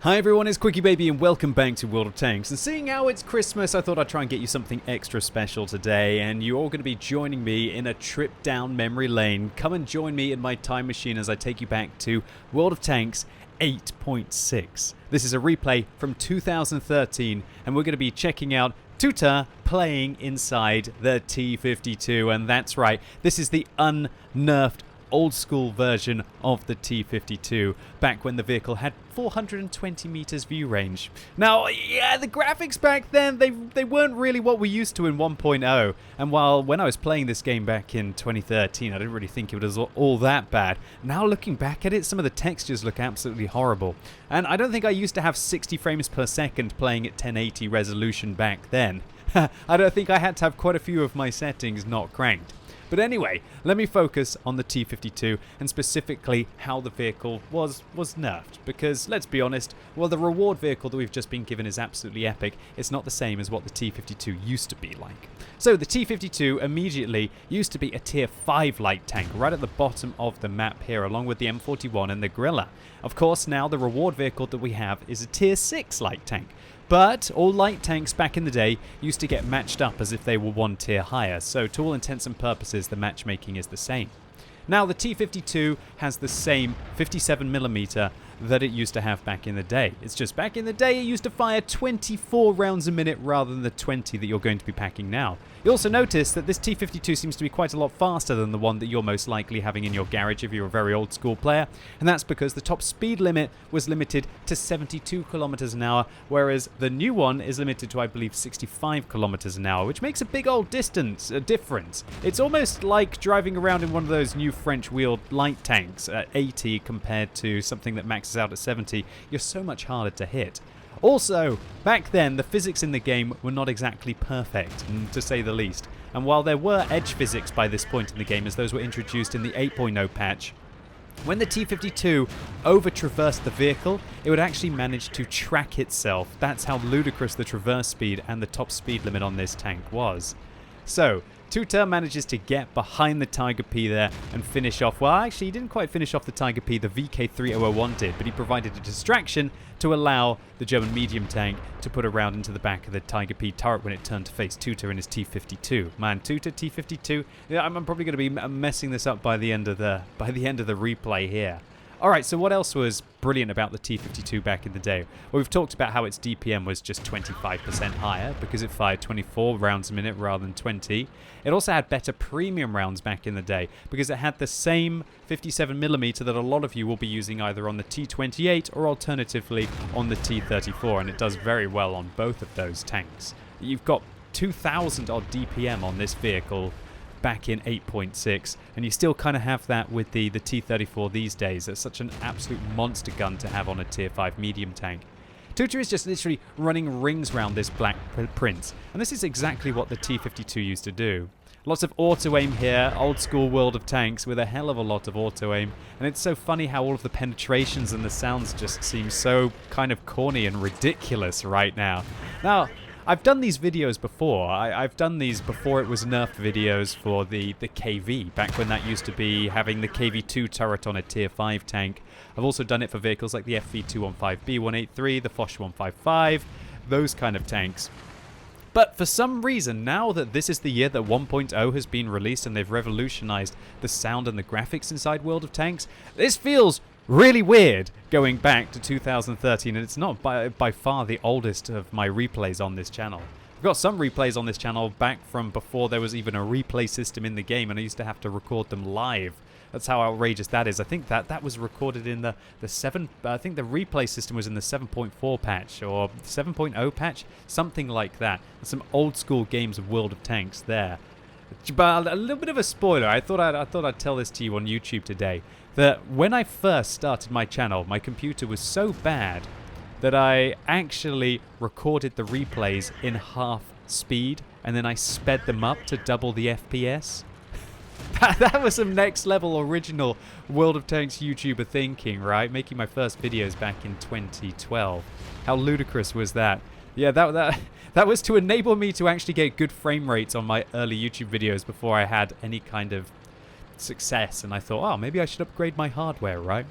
Hi everyone, it's QuickyBaby and welcome back to World of Tanks. And seeing how it's Christmas, I thought I'd try and get you something extra special today. And you're all going to be joining me in a trip down memory lane. Come and join me in my time machine as I take you back to World of Tanks 8.6. This is a replay from 2013 and we're going to be checking out Tuta playing inside the T-52. And that's right, this is the unnerfed old school version of the T-52, back when the vehicle had 420 meters view range. Now, yeah, the graphics back then, they weren't really what we're used to in 1.0, and while when I was playing this game back in 2013, I didn't really think it was all that bad. Now looking back at it, some of the textures look absolutely horrible, and I don't think I used to have 60 frames per second playing at 1080 resolution back then. I don't think I had to have quite a few of my settings not cranked. But anyway, let me focus on the T-52 and specifically how the vehicle was nerfed. Because, let's be honest, while the reward vehicle that we've just been given is absolutely epic, it's not the same as what the T-52 used to be like. So the T-52 immediately used to be a tier 5 light tank right at the bottom of the map here, along with the M41 and the Gorilla. Of course, now the reward vehicle that we have is a tier 6 light tank. But all light tanks back in the day used to get matched up as if they were one tier higher, so to all intents and purposes the matchmaking is the same. Now the T-52 has the same 57mm that it used to have back in the day. It's just back in the day it used to fire 24 rounds a minute rather than the 20 that you're going to be packing now. You also notice that this T-52 seems to be quite a lot faster than the one that you're most likely having in your garage if you're a very old school player, and that's because the top speed limit was limited to 72 kilometers an hour, whereas the new one is limited to, I believe, 65 kilometers an hour, which makes a big old difference. It's almost like driving around in one of those new French-wheeled light tanks at 80 compared to something that maxes out at 70. You're so much harder to hit. Also, back then, the physics in the game were not exactly perfect, to say the least. And while there were edge physics by this point in the game, as those were introduced in the 8.0 patch, when the T-52 over-traversed the vehicle, it would actually manage to track itself. That's how ludicrous the traverse speed and the top speed limit on this tank was. So, Tuta manages to get behind the Tiger P there and finish off, well actually he didn't quite finish off the Tiger P, the VK3001 did, but he provided a distraction to allow the German medium tank to put a round into the back of the Tiger P turret when it turned to face Tuta in his T-52. Man, Tuta, T-52, yeah, I'm probably going to be messing this up by the end of the replay here. Alright, so what else was brilliant about the T-52 back in the day? Well, we've talked about how its DPM was just 25% higher because it fired 24 rounds a minute rather than 20. It also had better premium rounds back in the day because it had the same 57mm that a lot of you will be using either on the T-28 or alternatively on the T-34, and it does very well on both of those tanks. You've got 2,000 odd DPM on this vehicle back in 8.6, and you still kind of have that with the T-34 these days. It's such an absolute monster gun to have on a tier 5 medium tank. Tuta is just literally running rings around this black prince, and this is exactly what the T-52 used to do. Lots of auto-aim here, old school World of Tanks with a hell of a lot of auto-aim, and it's so funny how all of the penetrations and the sounds just seem so kind of corny and ridiculous right now. Now, I've done these videos before. I've done these before it was nerfed videos for the KV, back when that used to be having the KV-2 turret on a tier 5 tank. I've also done it for vehicles like the FV215B183, the Foch 155, those kind of tanks. But for some reason, now that this is the year that 1.0 has been released and they've revolutionized the sound and the graphics inside World of Tanks, this feels really weird going back to 2013, and it's not by far the oldest of my replays on this channel. I've got some replays on this channel back from before there was even a replay system in the game, and I used to have to record them live. That's how outrageous that is. I think that was recorded in the 7, I think the replay system was in the 7.4 patch or 7.0 patch, something like that. There's some old school games of World of Tanks there. But a little bit of a spoiler, I thought I'd tell this to you on YouTube today, that when I first started my channel, my computer was so bad that I actually recorded the replays in half speed, and then I sped them up to double the FPS. That was some next level original World of Tanks YouTuber thinking, right? Making my first videos back in 2012. How ludicrous was that? Yeah, that was to enable me to actually get good frame rates on my early YouTube videos before I had any kind of success, and I thought, oh, maybe I should upgrade my hardware, right?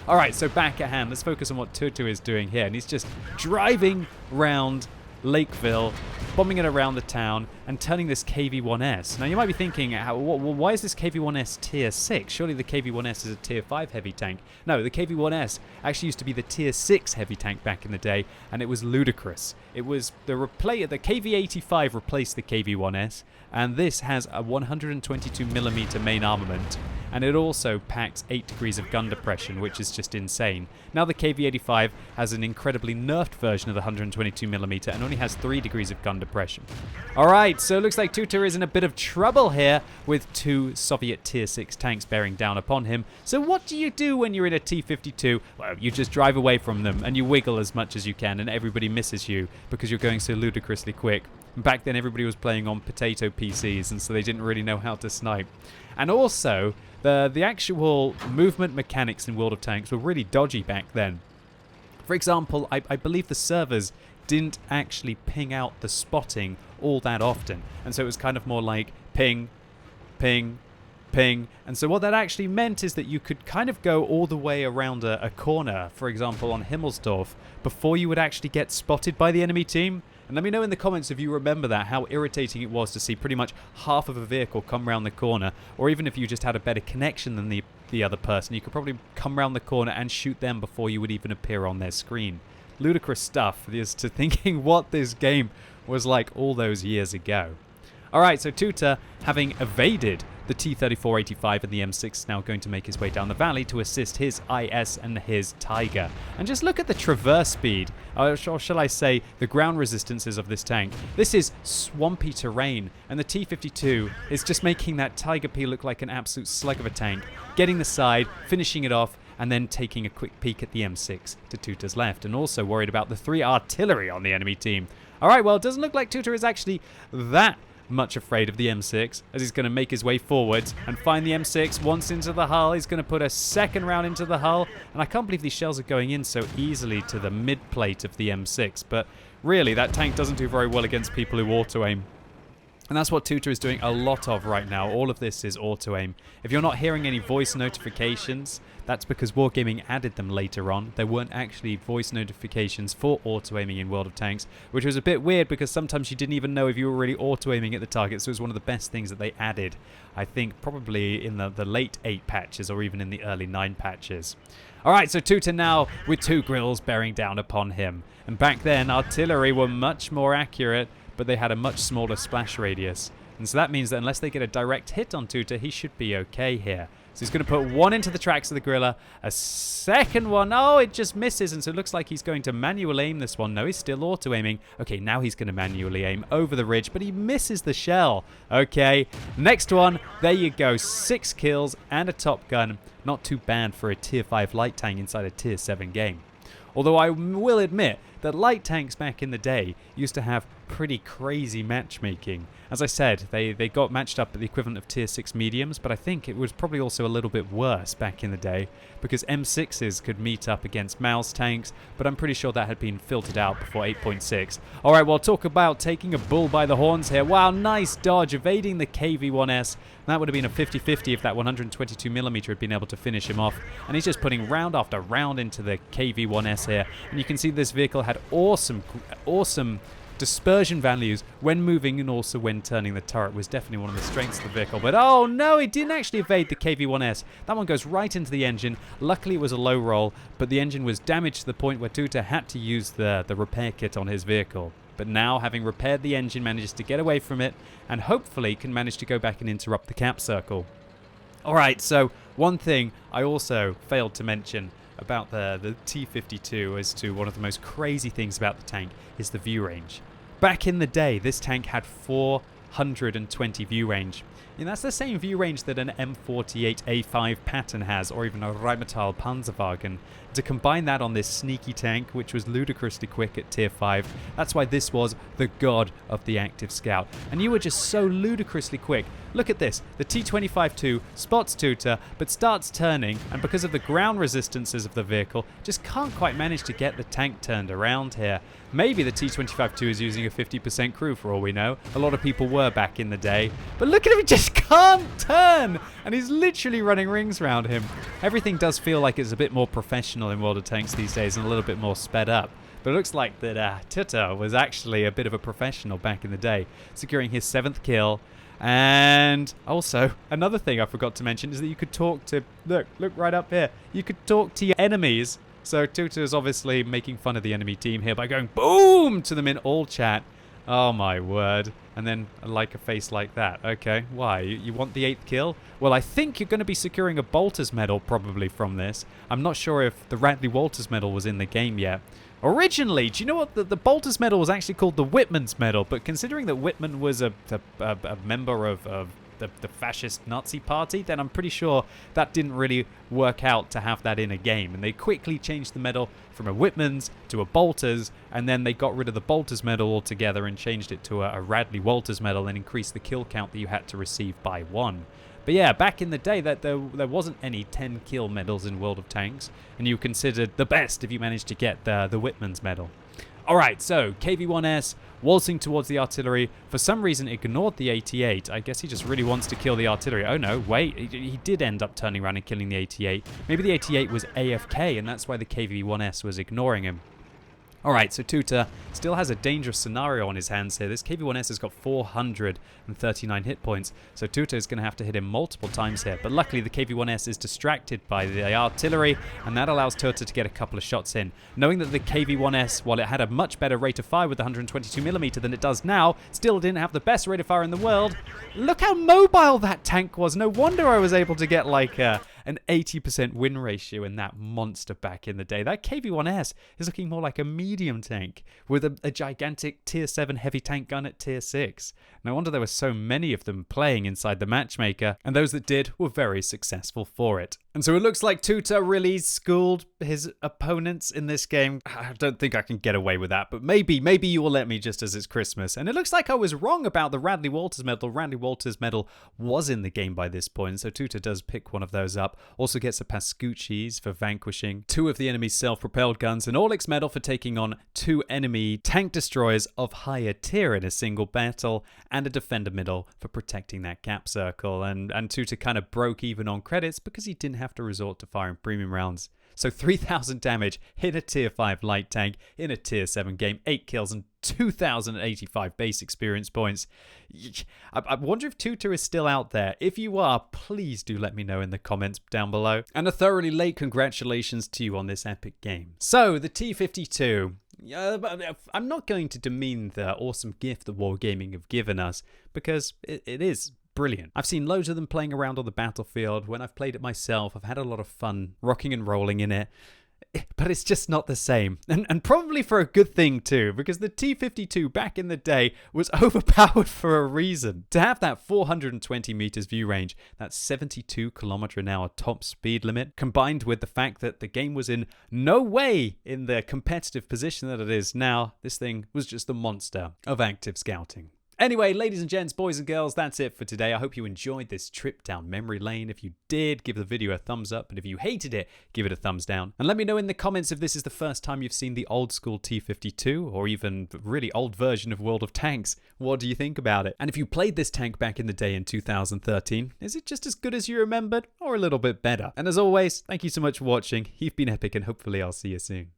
All right, so back at hand, let's focus on what Tutu is doing here. And he's just driving round Lakeville, bombing it around the town, and turning this KV-1S. Now, you might be thinking, why is this KV-1S tier 6? Surely the KV-1S is a tier 5 heavy tank. No, the KV-1S actually used to be the tier 6 heavy tank back in the day, and it was ludicrous. It was the KV-85 replaced the KV-1S, and this has a 122mm main armament, and it also packs 8 degrees of gun depression, which is just insane. Now the KV-85 has an incredibly nerfed version of the 122mm and only has 3 degrees of gun depression. Alright, so it looks like Tutu is in a bit of trouble here with 2 Soviet tier 6 tanks bearing down upon him. So what do you do when you're in a T-52? Well, you just drive away from them and you wiggle as much as you can, and everybody misses you because you're going so ludicrously quick. Back then everybody was playing on potato PCs, and so they didn't really know how to snipe. And also, the actual movement mechanics in World of Tanks were really dodgy back then. For example, I believe the servers didn't actually ping out the spotting all that often. And so it was kind of more like ping, ping, ping. And so what that actually meant is that you could kind of go all the way around a corner, for example on Himmelsdorf, before you would actually get spotted by the enemy team. And let me know in the comments if you remember that, how irritating it was to see pretty much half of a vehicle come round the corner, or even if you just had a better connection than the other person, you could probably come round the corner and shoot them before you would even appear on their screen. Ludicrous stuff as to thinking what this game was like all those years ago. Alright, so Tutu, having evaded the T-34-85 and the M6, is now going to make his way down the valley to assist his IS and his Tiger. And just look at the traverse speed, or shall I say the ground resistances of this tank. This is swampy terrain, and the T-52 is just making that Tiger P look like an absolute slug of a tank, getting the side, finishing it off, and then taking a quick peek at the M6 to Tutu's left, and also worried about the 3 artillery on the enemy team. Alright, well, it doesn't look like Tutu is actually that much afraid of the M6, as he's going to make his way forwards and find the M6 once into the hull. He's going to put a second round into the hull, and I can't believe these shells are going in so easily to the mid plate of the M6, but really that tank doesn't do very well against people who auto-aim. And that's what Tutu is doing a lot of right now. All of this is auto-aim. If you're not hearing any voice notifications, that's because Wargaming added them later on. There weren't actually voice notifications for auto-aiming in World of Tanks, which was a bit weird because sometimes you didn't even know if you were really auto-aiming at the target, so it was one of the best things that they added, I think probably in the late 8 patches or even in the early 9 patches. Alright, so Tutu now with 2 grills bearing down upon him. And back then, artillery were much more accurate, but they had a much smaller splash radius. And so that means that unless they get a direct hit on Tutu, he should be okay here. So he's going to put 1 into the tracks of the Gorilla, a second one. Oh, it just misses, and so it looks like he's going to manual aim this one. No, he's still auto-aiming. Okay, now he's going to manually aim over the ridge, but he misses the shell. Okay, next one. There you go. 6 kills and a top gun. Not too bad for a tier 5 light tank inside a tier 7 game. Although I will admit that light tanks back in the day used to have pretty crazy matchmaking. As I said, they got matched up at the equivalent of tier 6 mediums, but I think it was probably also a little bit worse back in the day because M6s could meet up against mouse tanks, but I'm pretty sure that had been filtered out before 8.6. Alright, well, talk about taking a bull by the horns here. Wow, nice dodge, evading the KV-1S. That would have been a 50-50 if that 122mm had been able to finish him off. And he's just putting round after round into the KV-1S here. And you can see this vehicle had awesome dispersion values when moving and also when turning. The turret was definitely one of the strengths of the vehicle. But oh no, it didn't actually evade the KV-1S. That one goes right into the engine. Luckily it was a low roll, but the engine was damaged to the point where Tutu had to use the repair kit on his vehicle. But now, having repaired the engine, manages to get away from it and hopefully can manage to go back and interrupt the cap circle. Alright, so one thing I also failed to mention about the T-52 as to one of the most crazy things about the tank is the view range. Back in the day, this tank had 420 view range. And that's the same view range that an M48A5 Patton has, or even a Rheinmetall Panzerwagen. To combine that on this sneaky tank, which was ludicrously quick at tier 5, that's why this was the god of the active scout. And you were just so ludicrously quick. Look at this. The T-25-2 spots Tutu, but starts turning, and because of the ground resistances of the vehicle, just can't quite manage to get the tank turned around here. Maybe the T-25-2 is using a 50% crew for all we know. A lot of people were were back in the day. But look at him, he just can't turn! And he's literally running rings around him. Everything does feel like it's a bit more professional in World of Tanks these days and a little bit more sped up. But it looks like that Tuta was actually a bit of a professional back in the day, securing his 7th kill. And also, another thing I forgot to mention is that you could talk to... Look right up here. You could talk to your enemies. So Tuta is obviously making fun of the enemy team here by going boom to them in all chat. Oh my word. And then like a face like that. Okay, why? You want the 8th kill? Well, I think you're going to be securing a Bolter's medal probably from this. I'm not sure if the Radley Walters medal was in the game yet. Originally, do you know what? The Bolter's medal was actually called the Whitman's medal, but considering that Whitman was a member of the fascist Nazi party, then I'm pretty sure that didn't really work out to have that in a game. And they quickly changed the medal from a Whitman's to a Bolter's, and then they got rid of the Bolter's medal altogether and changed it to a Radley Walters medal and increased the kill count that you had to receive by 1. But yeah, back in the day, that there wasn't any 10 kill medals in World of Tanks, and you were considered the best if you managed to get the Whitman's medal. Alright, so KV-1S waltzing towards the artillery. For some reason ignored the 88. I guess he just really wants to kill the artillery. Oh no, wait, he did end up turning around and killing the 88. Maybe the 88 was AFK and that's why the KV-1S was ignoring him. Alright, so Tuta still has a dangerous scenario on his hands here. This KV-1S has got 439 hit points, so Tuta is going to have to hit him multiple times here. But luckily the KV-1S is distracted by the artillery, and that allows Tuta to get a couple of shots in. Knowing that the KV-1S, while it had a much better rate of fire with the 122mm than it does now, still didn't have the best rate of fire in the world. Look how mobile that tank was. No wonder I was able to get like an 80% win ratio in that monster back in the day. That KV-1S is looking more like a medium tank with a gigantic tier 7 heavy tank gun at tier 6. No wonder there were so many of them playing inside the matchmaker, and those that did were very successful for it. And so it looks like Tuta really schooled his opponents in this game. I don't think I can get away with that, but maybe you will let me just as it's Christmas. And it looks like I was wrong about the Radley Walters medal. Radley Walters medal was in the game by this point, so Tuta does pick one of those up. Also gets a Pascucci's for vanquishing 2 of the enemy's self-propelled guns, an Orlix medal for taking on 2 enemy tank destroyers of higher tier in a single battle, and a Defender medal for protecting that cap circle. And Tuta kind of broke even on credits because he didn't have to resort to firing premium rounds. So 3,000 damage in a tier 5 light tank in a tier 7 game, 8 kills and 2,085 base experience points. I wonder if Tuta is still out there. If you are, please do let me know in the comments down below. And a thoroughly late congratulations to you on this epic game. So, the T-52. I'm not going to demean the awesome gift that Wargaming have given us, because it is brilliant. I've seen loads of them playing around on the battlefield. When I've played it myself, I've had a lot of fun rocking and rolling in it. But it's just not the same. And probably for a good thing too, because the T-52 back in the day was overpowered for a reason. To have that 420 meters view range, that 72 km/h top speed limit, combined with the fact that the game was in no way in the competitive position that it is now, this thing was just the monster of active scouting. Anyway, ladies and gents, boys and girls, that's it for today. I hope you enjoyed this trip down memory lane. If you did, give the video a thumbs up. And if you hated it, give it a thumbs down. And let me know in the comments if this is the first time you've seen the old school T-52 or even really old version of World of Tanks. What do you think about it? And if you played this tank back in the day in 2013, is it just as good as you remembered or a little bit better? And as always, thank you so much for watching. You've been epic and hopefully I'll see you soon.